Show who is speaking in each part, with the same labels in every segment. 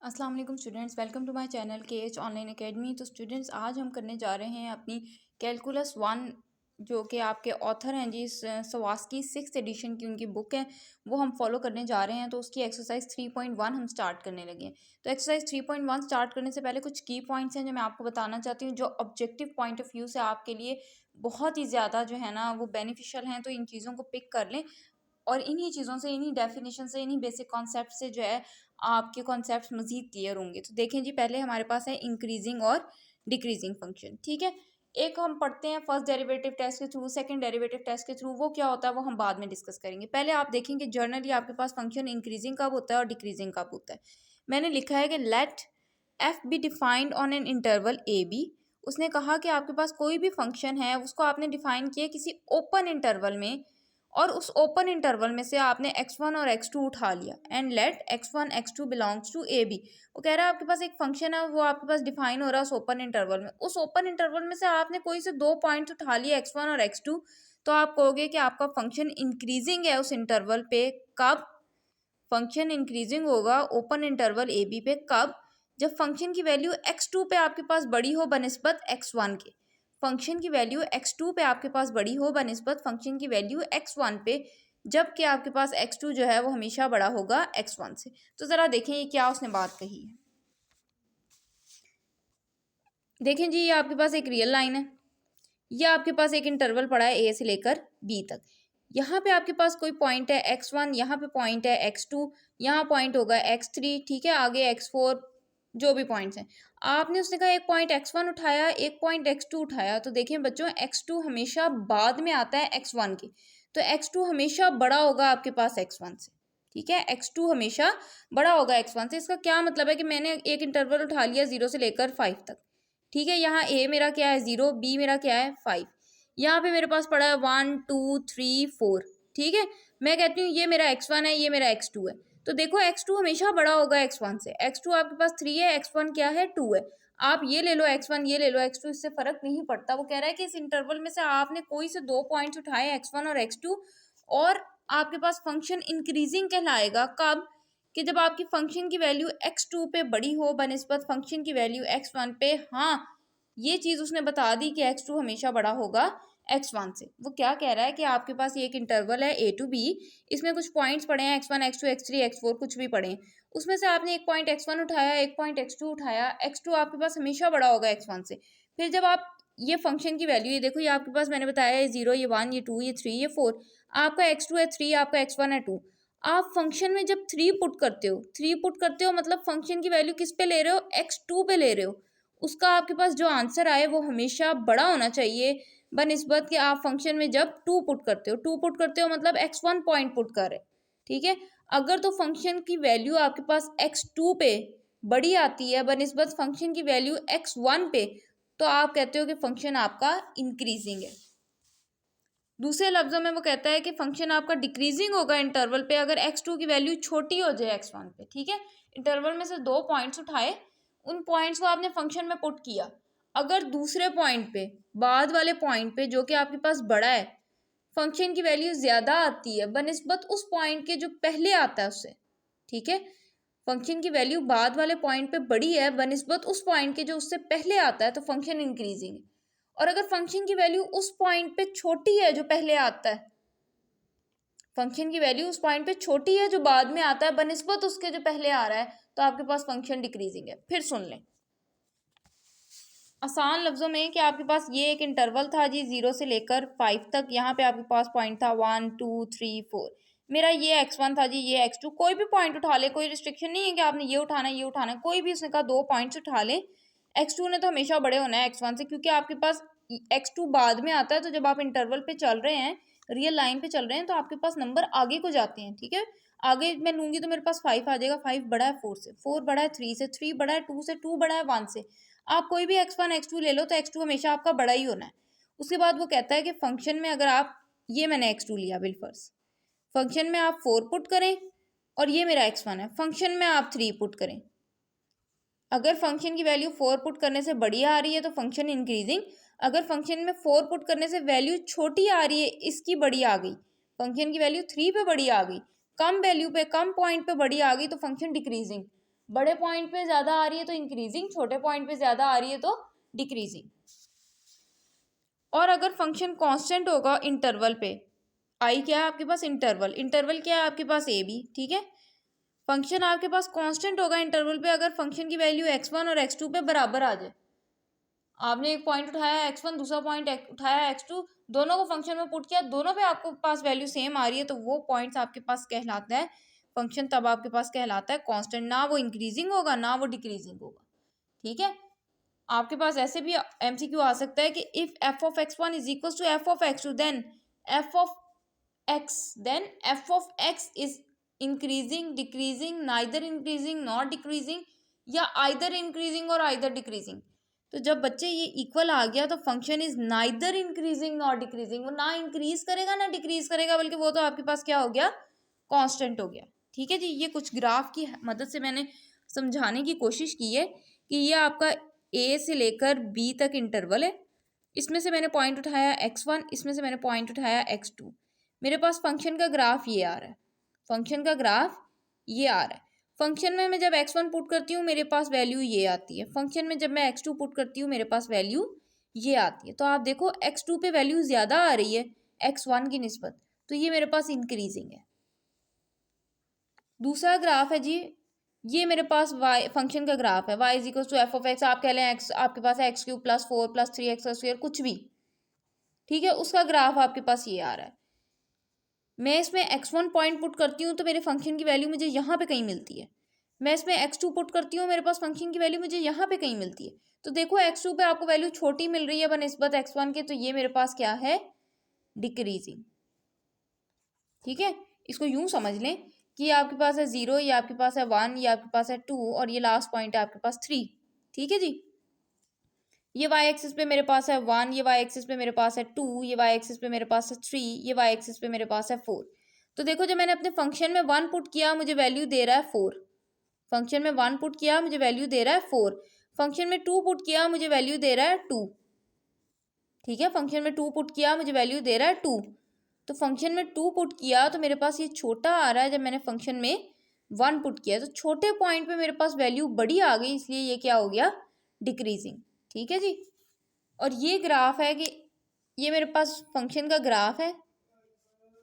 Speaker 1: अस्सलाम वालेकुम students, welcome to my channel KH online academy. तो स्टूडेंट्स, आज हम करने जा रहे हैं अपनी कैलकुलस 1, जो कि आपके ऑथर हैं जी सवास्की 6th एडिशन की उनकी बुक है, वो हम फॉलो करने जा रहे हैं। तो उसकी एक्सरसाइज 3.1 हम स्टार्ट करने लगे हैं। तो एक्सरसाइज 3.1 स्टार्ट करने से पहले कुछ की पॉइंट्स हैं जो मैं आपको बताना चाहती हूँ, जो ऑब्जेक्टिव पॉइंट ऑफ व्यू से आपके लिए बहुत ही ज़्यादा जो है ना वो बेनिफिशियल हैं। तो इन चीज़ों को पिक कर लें और इन्हीं चीज़ों से, इन्हीं डेफिनेशन से, इन्हीं बेसिक कॉन्सेप्ट से जो है आपके कॉन्सेप्ट्स मज़ीद क्लियर होंगे। तो देखें जी, पहले हमारे पास है इंक्रीजिंग और डिक्रीजिंग फंक्शन। ठीक है, एक हम पढ़ते हैं फर्स्ट डेरिवेटिव टेस्ट के थ्रू, सेकंड डेरिवेटिव टेस्ट के थ्रू। वो क्या होता है वो हम बाद में डिस्कस करेंगे। पहले आप देखेंगे जर्नली आपके पास फंक्शन इंक्रीजिंग कब होता है और डिक्रीजिंग कब होता है। मैंने लिखा है कि let f be defined on an interval a b. उसने कहा कि आपके पास कोई भी फंक्शन है, उसको आपने डिफाइन किया किसी ओपन इंटरवल में, और उस ओपन इंटरवल में से आपने x1 और x2 उठा लिया। And let x1 x2 belongs to a b. वो कह रहा है आपके पास एक फंक्शन है, वो आपके पास डिफाइन हो रहा है उस ओपन इंटरवल में। उस ओपन इंटरवल में से आपने कोई से दो पॉइंट्स उठा लिए, x1 और x2। तो आप कहोगे कि आपका फंक्शन इंक्रीजिंग है उस इंटरवल पे। कब फंक्शन इंक्रीजिंग होगा ओपन इंटरवल ए बी पे? कब? जब फंक्शन की वैल्यू x2 पे आपके पास बड़ी हो बनिस्बत x1 के। फंक्शन की वैल्यू x2 पे आपके पास बड़ी हो बनिस्बत फंक्शन की वैल्यू x1 पे, जबकि आपके पास x2 जो है वो हमेशा बड़ा होगा x1 से। तो ज़रा देखें ये क्या उसने बात कही है। देखें जी, ये आपके पास एक रियल लाइन है, ये आपके पास एक इंटरवल पड़ा है ए से लेकर बी तक। यहाँ पे आपके पास कोई पॉइंट है x1, यहाँ पे पॉइंट है x2, यहाँ पॉइंट होगा x3, ठीक है, आगे x4, जो भी पॉइंट्स हैं। आपने उसने कहा एक पॉइंट x1 उठाया, एक पॉइंट x2 उठाया। तो देखें बच्चों, x2 हमेशा बाद में आता है x1 के, तो x2 हमेशा बड़ा होगा आपके पास x1 से। ठीक है, x2 हमेशा बड़ा होगा x1 से। इसका क्या मतलब है कि मैंने एक इंटरवल उठा लिया 0 से लेकर 5 तक। ठीक है, यहाँ a मेरा क्या है 0, b मेरा क्या है 5, यहाँ पे मेरे पास पड़ा है 1 2 3 4। ठीक है, मैं कहती हूँ ये मेरा x1 है, ये मेरा x2 है। तो देखो x2 हमेशा बड़ा होगा x1 से। x2 आपके पास 3 है, x1 क्या है 2 है। आप ये ले लो x1, ये ले लो x2, इससे फर्क नहीं पड़ता। वो कह रहा है कि इस इंटरवल में से आपने कोई से दो पॉइंट्स उठाए x1 और x2, और आपके पास फंक्शन इंक्रीजिंग कहलाएगा। कब? कि जब आपकी फंक्शन की वैल्यू x2 पे बड़ी हो बनिस्बत फंक्शन की वैल्यू x1 पे। हाँ, ये चीज़ उसने बता दी कि x2 हमेशा बड़ा होगा x1 से। वो क्या कह रहा है कि आपके पास ये एक इंटरवल है a टू b, इसमें कुछ पॉइंट्स पड़े हैं x1 x2 x3 x4, कुछ भी पड़े हैं। उसमें से आपने एक पॉइंट x1 उठाया, एक पॉइंट x2 उठाया। x2 आपके पास हमेशा बड़ा होगा x1 से। फिर जब आप ये फंक्शन की वैल्यू, ये देखो, ये आपके पास मैंने बताया ये 0, ये 1, ये 2, ये 3, ये 4। आपका x2 है 3, आपका x1 है 2। आप फंक्शन में जब 3 पुट करते हो, 3 पुट करते हो मतलब फंक्शन की वैल्यू किस पे ले रहे हो? x2 पे ले रहे हो। उसका आपके पास जो आंसर आए वो हमेशा बड़ा होना चाहिए बनिस्बत कि आप फंक्शन में जब 2 पुट करते हो। 2 पुट करते हो मतलब x1 पॉइंट पुट कर रहे। ठीक है, अगर तो फंक्शन की वैल्यू आपके पास x2 पे बड़ी आती है बनिस्बत फंक्शन की वैल्यू x1 पे, तो आप कहते हो कि फंक्शन आपका इंक्रीजिंग है। दूसरे लफ्जों में वो कहता है कि फंक्शन आपका डिक्रीजिंग होगा इंटरवल पे अगर x2 की वैल्यू छोटी हो जाए x1 पे। ठीक है, इंटरवल में से दो पॉइंट्स उठाए, उन पॉइंट्स को आपने फंक्शन में पुट किया। अगर दूसरे पॉइंट पे, बाद वाले पॉइंट पे जो कि आपके पास बड़ा है, फंक्शन की वैल्यू ज्यादा आती है बनिस्बत उस पॉइंट के जो पहले आता है उससे। ठीक है, फंक्शन की वैल्यू बाद वाले पॉइंट पे बड़ी है बनिस्बत उस पॉइंट के जो उससे पहले आता है, तो फंक्शन इंक्रीजिंग है। और अगर फंक्शन की वैल्यू उस पॉइंट पे छोटी है जो पहले आता है, फंक्शन की वैल्यू उस पॉइंट पे छोटी है जो बाद में आता है बनिस्बत उसके जो पहले आ रहा है, तो आपके पास फंक्शन डिक्रीजिंग है। फिर सुन लें आसान लफ्जों में कि आपके पास ये एक इंटरवल था जी 0 से लेकर 5 तक। यहाँ पे आपके पास पॉइंट था 1 2 3 4। मेरा ये x1 था जी, ये x2, कोई भी पॉइंट उठा ले, कोई रिस्ट्रिक्शन नहीं है कि आपने ये उठाना है ये उठाना है, कोई भी उसने कहा दो पॉइंट्स उठा ले। x2 ने तो हमेशा बड़े होना है x1 से, क्योंकि आपके पास x2 बाद में आता है। तो जब आप इंटरवल पे चल रहे हैं, रियल लाइन पे चल रहे हैं, तो आपके पास नंबर आगे को जाते हैं। ठीक है, आगे मैं लूंगी तो मेरे पास 5 आ जाएगा। 5 बड़ा है 4 से, 4 बड़ा है 3 से, 3 बड़ा है 2 से, 2 बड़ा है 1 से। आप कोई भी x1 x2 ले लो तो x2 हमेशा आपका बड़ा ही होना है। उसके बाद वो कहता है कि फंक्शन में अगर आप, ये मैंने x2 लिया बिलफर्ज, फंक्शन में आप 4 पुट करें, और ये मेरा x1 है, फंक्शन में आप 3 पुट करें। अगर फंक्शन की वैल्यू 4 पुट करने से बड़ी आ रही है तो फंक्शन इंक्रीजिंग। अगर फंक्शन में 4 पुट करने से वैल्यू छोटी आ रही है, इसकी बड़ी आ गई, फंक्शन की वैल्यू 3 पे बड़ी आ गई, कम वैल्यू पे, कम पॉइंट पे बड़ी आ गई, तो फंक्शन डिक्रीजिंग। बड़े पॉइंट पे ज़्यादा आ रही है तो इंक्रीजिंग, छोटे पॉइंट पे ज़्यादा आ रही है तो डिक्रीजिंग। और अगर फंक्शन कांस्टेंट होगा इंटरवल पे, आई क्या है आपके पास इंटरवल, इंटरवल क्या है आपके पास ए बी, ठीक है। फंक्शन आपके पास कांस्टेंट होगा इंटरवल पे अगर फंक्शन की वैल्यू x1 और x2 पे बराबर आ जाए। आपने एक पॉइंट उठाया x1, दूसरा पॉइंट उठाया x2, दोनों को फंक्शन में पुट किया, दोनों पे आपको पास वैल्यू सेम आ रही है, तो वो पॉइंट्स आपके पास कहलाता है फंक्शन, तब आपके पास कहलाता है कांस्टेंट, ना वो इंक्रीजिंग होगा ना वो डिक्रीजिंग होगा, ठीक है। आपके पास ऐसे भी एमसीक्यू आ सकता है कि if f of x1 is equal to f of x2 then f of x is increasing, decreasing, neither increasing not decreasing, या आइदर इंक्रीजिंग और आइदर डिक्रीजिंग। तो जब बच्चे ये इक्वल आ गया तो function is neither increasing not decreasing, वो ना इंक्रीज करेगा ना डिक्रीज करेगा, बल्कि वो तो आपके पास क्या हो गया, कांस्टेंट हो गया, ठीक है जी। ये कुछ ग्राफ की मदद से मैंने समझाने की कोशिश की है कि ये आपका ए से लेकर बी तक इंटरवल है, इसमें से मैंने पॉइंट उठाया x1, इसमें से मैंने पॉइंट उठाया x2, मेरे पास फंक्शन का ग्राफ ये आ रहा है, फंक्शन का ग्राफ ये आ रहा है। फंक्शन में मैं जब x1 पुट करती हूँ मेरे पास वैल्यू ये आती है, फंक्शन में जब मैं x2 पुट करती हूँ मेरे पास वैल्यू ये आती है। तो आप देखो x2 पे वैल्यू ज़्यादा आ रही है x1 की निस्बत, तो ये मेरे पास इंक्रीजिंग है। दूसरा ग्राफ है जी, ये मेरे पास y फंक्शन का ग्राफ है, y is equal to f of x, आप कह लें x आपके पास है x³ + 4 + 3x², कुछ भी, ठीक है, उसका ग्राफ आपके पास ये आ रहा है। मैं इसमें x1 पॉइंट पुट करती हूँ तो मेरे फंक्शन की वैल्यू मुझे यहाँ पे कहीं मिलती है, मैं इसमें x2 पुट करती हूँ मेरे पास फंक्शन की वैल्यू मुझे यहाँ पे कहीं मिलती है। तो देखो x2 पे आपको वैल्यू छोटी मिल रही है बनिस्बत x1 के, तो ये मेरे पास क्या है, डिक्रीजिंग, ठीक है। इसको यूं समझ लें कि ये आपके पास है 0, ये आपके पास है 1, ये आपके पास है 2 और ये लास्ट पॉइंट है आपके पास 3, ठीक है जी। ये y एक्सिस पे मेरे पास है 1, ये y एक्सिस पे मेरे पास है 2, ये y एक्सिस पे मेरे पास है 3, ये y एक्सिस पे मेरे पास है 4। तो देखो जब मैंने अपने फंक्शन में 1 पुट किया मुझे वैल्यू दे रहा है 4, फंक्शन में 1 पुट किया मुझे वैल्यू दे रहा है 4, फंक्शन में 2 पुट किया मुझे वैल्यू दे रहा है 2, ठीक है, फंक्शन में 2 पुट किया मुझे वैल्यू दे रहा है 2। तो फंक्शन में 2 पुट किया तो मेरे पास ये छोटा आ रहा है, जब मैंने फंक्शन में 1 पुट किया तो छोटे पॉइंट पे मेरे पास वैल्यू बड़ी आ गई, इसलिए ये क्या हो गया, डिक्रीजिंग, ठीक है जी। और ये ग्राफ है कि ये मेरे पास फंक्शन का ग्राफ है,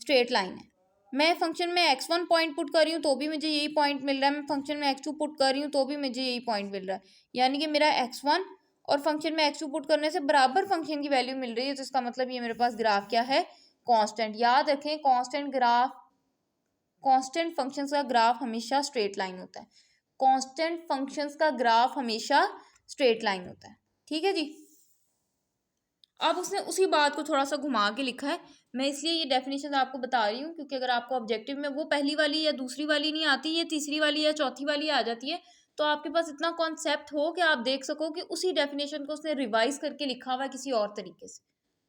Speaker 1: स्ट्रेट लाइन है, मैं फंक्शन में x1 पॉइंट पुट कर रही हूँ तो भी मुझे यही पॉइंट मिल रहा है, मैं फंक्शन में x2 पुट कर रही हूँ तो भी मुझे यही पॉइंट मिल रहा है, यानी कि मेरा x1 और फंक्शन में x2 पुट करने से बराबर फंक्शन की वैल्यू मिल रही है, तो इसका मतलब ये मेरे पास ग्राफ क्या है, कांस्टेंट। याद रखें कांस्टेंट ग्राफ, कांस्टेंट फंक्शंस का ग्राफ हमेशा स्ट्रेट लाइन होता है, कांस्टेंट फंक्शंस का ग्राफ हमेशा स्ट्रेट लाइन होता है, ठीक है जी। अब उसने उसी बात को थोड़ा सा घुमा के लिखा है, मैं इसलिए ये डेफिनेशन आपको बता रही हूँ क्योंकि अगर आपको ऑब्जेक्टिव में वो पहली वाली या दूसरी वाली नहीं आती, ये तीसरी वाली या चौथी वाली आ जाती है, तो आपके पास इतना कॉन्सेप्ट हो कि आप देख सको कि उसी डेफिनेशन को उसने रिवाइज करके लिखा हुआ है किसी और तरीके से,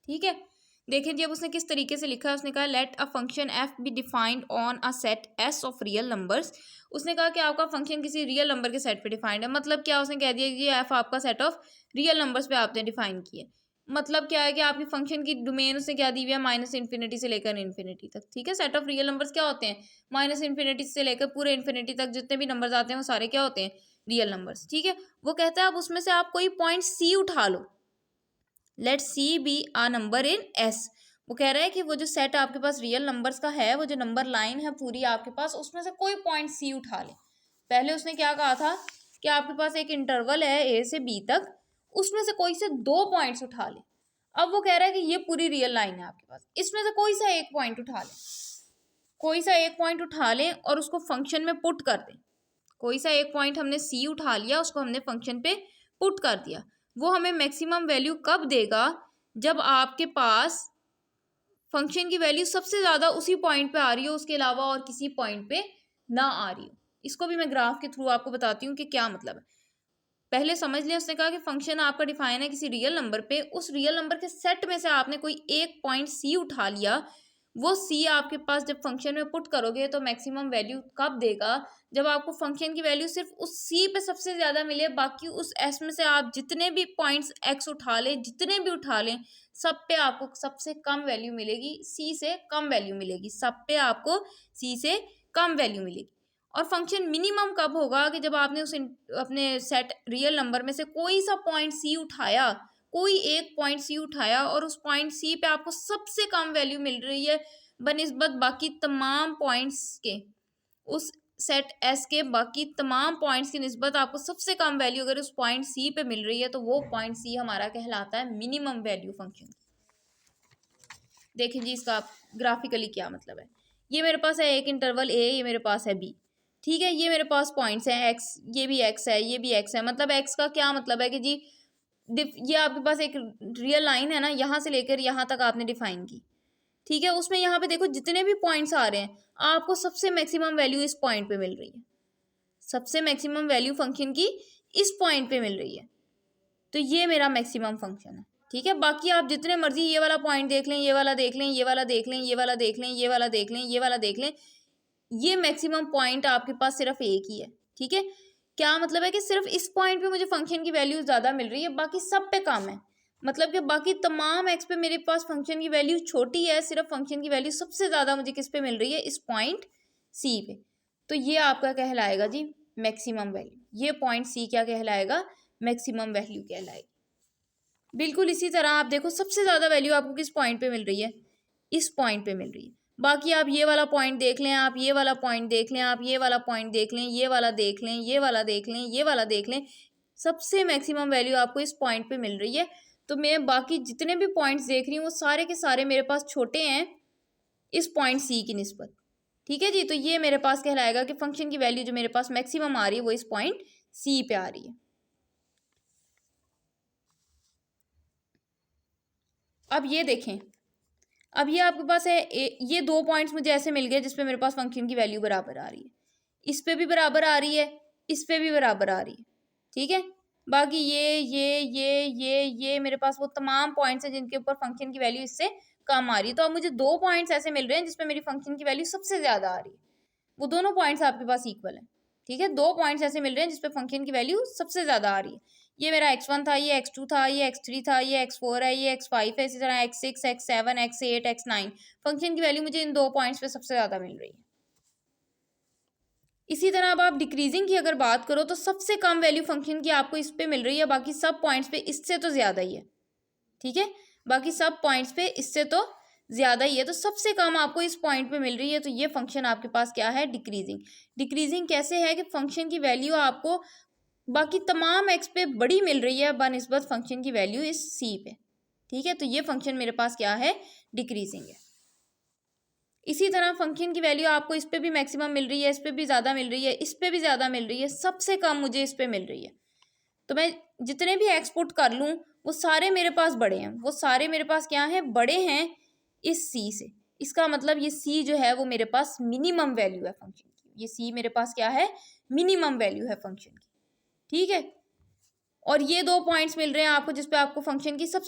Speaker 1: ठीक है। देखें जी अब उसने किस तरीके से लिखा है, उसने कहा let a function f be defined on a set S of real numbers. उसने कहा कि आपका फंक्शन किसी रियल नंबर के सेट पे डिफाइंड है, मतलब क्या, उसने कह दिया कि एफ आपका सेट ऑफ रियल नंबर्स पे आपने डिफाइन किया, मतलब क्या है कि आपकी फंक्शन की डोमेन उसने क्या दी हुई है, -∞ से लेकर इन्फिनिटी तक, ठीक है। सेट ऑफ रियल नंबर्स क्या होते हैं, -∞ से लेकर पूरे इन्फिनिटी तक जितने भी नंबर्स आते हैं वो सारे क्या होते हैं, रियल नंबर्स, ठीक है। वो कहता है अब उसमें से आप कोई पॉइंट सी उठा लो, let C be a number in S. वो कह रहा है कि वो जो सेट आपके पास रियल नंबर्स का है, वो जो नंबर लाइन है पूरी आपके पास, उसमें से कोई पॉइंट सी उठा ले। पहले उसने क्या कहा था कि आपके पास एक इंटरवल है ए से बी तक, उसमें से कोई से 2 पॉइंट्स उठा ले। अब वो कह रहा है कि ये पूरी रियल लाइन है आपके पास, इसमें से कोई सा एक पॉइंट उठा ले, कोई सा एक पॉइंट उठा लें और उसको फंक्शन में पुट कर दें। कोई सा एक पॉइंट हमने सी उठा लिया, उसको हमने फंक्शन पे पुट कर दिया, वो हमें मैक्सिमम वैल्यू कब देगा, जब आपके पास फंक्शन की वैल्यू सबसे ज़्यादा उसी पॉइंट पे आ रही हो, उसके अलावा और किसी पॉइंट पे ना आ रही हो। इसको भी मैं ग्राफ के थ्रू आपको बताती हूँ कि क्या मतलब है। पहले समझ लिया, उसने कहा कि फंक्शन आपका डिफाइन है किसी रियल नंबर पे, उस रियल नंबर के सेट में से आपने कोई एक पॉइंट सी उठा लिया, वो सी आपके पास जब फंक्शन में पुट करोगे तो मैक्सिमम वैल्यू कब देगा, जब आपको फंक्शन की वैल्यू सिर्फ उस सी पे सबसे ज़्यादा मिले, बाकी उस एस में से आप जितने भी पॉइंट्स एक्स उठा लें, जितने भी उठा लें, सब पे आपको सबसे कम वैल्यू मिलेगी, सी से कम वैल्यू मिलेगी, सब पे आपको सी से कम वैल्यू मिलेगी। और फंक्शन मिनिमम कब होगा कि जब आपने अपने सेट रियल नंबर में से कोई सा पॉइंट सी उठाया, कोई एक पॉइंट सी उठाया और उस पॉइंट सी पे आपको सबसे कम वैल्यू मिल रही है बनिस्बत बाकी तमाम पॉइंट्स के। उस सेट एस के बाकी तमाम पॉइंट्स की निस्बत आपको सबसे कम वैल्यू अगर उस पॉइंट सी पे मिल रही है तो वो पॉइंट सी हमारा कहलाता है मिनिमम वैल्यू फंक्शन। देखें जी इसका ग्राफिकली क्या मतलब है। ये मेरे पास है एक इंटरवल ए, ये मेरे पास है बी, ठीक है। ये मेरे पास पॉइंट्स हैं एक्स, ये भी एक्स है, ये भी एक्स है। मतलब एक्स का क्या मतलब है कि जी ये आपके पास एक रियल लाइन है ना, यहाँ से लेकर यहाँ तक आपने डिफाइन की, ठीक है। उसमें यहाँ पे देखो जितने भी पॉइंट्स आ रहे हैं आपको सबसे मैक्सिमम वैल्यू इस पॉइंट पे मिल रही है, सबसे मैक्सिमम वैल्यू फंक्शन की इस पॉइंट पे मिल रही है, तो ये मेरा मैक्सिमम फंक्शन है, ठीक है। बाकी आप जितने मर्जी ये वाला पॉइंट देख लें, ये वाला देख लें, ये वाला देख लें, ये वाला देख लें, ये वाला देख लें, ये वाला देख लें, ये मैक्सिमम पॉइंट आपके पास सिर्फ एक ही है, ठीक है। क्या मतलब है कि सिर्फ इस पॉइंट पे मुझे फंक्शन की वैल्यू ज़्यादा मिल रही है, बाकी सब पे कम है। मतलब कि बाकी तमाम एक्स पे मेरे पास फंक्शन की वैल्यू छोटी है, सिर्फ फंक्शन की वैल्यू सबसे ज़्यादा मुझे किस पे मिल रही है, इस पॉइंट सी पे। तो ये आपका कहलाएगा जी मैक्सिमम वैल्यू, ये पॉइंट सी क्या कहलाएगा, मैक्सिमम वैल्यू कहलाएगी। बिल्कुल इसी तरह आप देखो सबसे ज़्यादा वैल्यू आपको किस पॉइंट पे मिल रही है, इस पॉइंट पे मिल रही है। बाकी आप ये वाला पॉइंट देख लें, आप ये वाला पॉइंट देख लें, आप ये वाला पॉइंट देख लें, ये वाला देख लें, ये वाला देख लें, ये वाला देख लें, सबसे मैक्सिमम वैल्यू आपको इस पॉइंट पे मिल रही है। तो मैं बाकी जितने भी पॉइंट्स देख रही हूँ वो सारे के सारे मेरे पास छोटे हैं इस पॉइंट सी की निस्बत, ठीक है जी। तो ये मेरे पास कहलाएगा कि फंक्शन की वैल्यू जो मेरे पास मैक्सिमम आ रही है वो इस पॉइंट सी पे आ रही है। अब ये देखें, अब ये आपके पास है ये दो पॉइंट्स मुझे ऐसे मिल गए जिसपे मेरे पास फंक्शन की वैल्यू बराबर आ रही है, इस पे भी बराबर आ रही है, इस पे भी बराबर आ रही है, ठीक है। बाकी ये मेरे पास वो तमाम पॉइंट्स हैं जिनके ऊपर फंक्शन की वैल्यू इससे कम आ रही है। तो अब मुझे दो पॉइंट्स ऐसे मिल रहे हैं जिसपे मेरी फंक्शन की वैल्यू सबसे ज़्यादा आ रही है, वो दोनों पॉइंट्स आपके पास इक्वल है, ठीक है। दो पॉइंट्स ऐसे मिल रहे हैं जिसपे फंक्शन की वैल्यू सबसे ज़्यादा आ रही है। ये मेरा x1 था, ये x2 था, ये x3 था, ये x4 है, ये x5 है, इसी तरह x6, x7, x8, x9 function की वैल्यू मुझे इन दो पॉइंट्स पे सबसे ज़्यादा मिल रही है। इसी तरह अब आप डिक्रीजिंग की अगर बात करो तो सबसे कम वैल्यू फंक्शन की आपको इस पे मिल रही है, बाकी सब पॉइंट्स पे इससे तो ज़्यादा ही है, ठीक है। बाकी सब पॉइंट्स पे इससे तो ज़्यादा ही है, तो सबसे कम आपको इस पॉइंट पे मिल रही है, तो ये फंक्शन आपके पास क्या है, डिक्रीजिंग। डिक्रीजिंग कैसे है कि फंक्शन की वैल्यू आपको बाकी तमाम एक्स पे बड़ी मिल रही है बनिस्बत फंक्शन की वैल्यू इस सी पे, ठीक है। तो ये फंक्शन मेरे पास क्या है, डिक्रीजिंग है। इसी तरह फंक्शन की वैल्यू आपको इस पे भी मैक्सिमम मिल रही है, इस पे भी ज़्यादा मिल रही है, इस पे भी ज़्यादा मिल रही है, सबसे कम मुझे इस पे मिल रही है। तो मैं जितने भी एक्सपुट कर लूँ वो सारे मेरे पास बड़े हैं, वो सारे मेरे पास क्या हैं, बड़े हैं इस सी से। इसका मतलब ये सी जो है वो मेरे पास मिनिमम वैल्यू है फंक्शन की, ये सी मेरे पास क्या है, मिनिमम वैल्यू है फंक्शन की, ठीक है। और ये दो पॉइंट्स मिल रहे हैं आपको जिसपे आपको फंक्शन की सबसे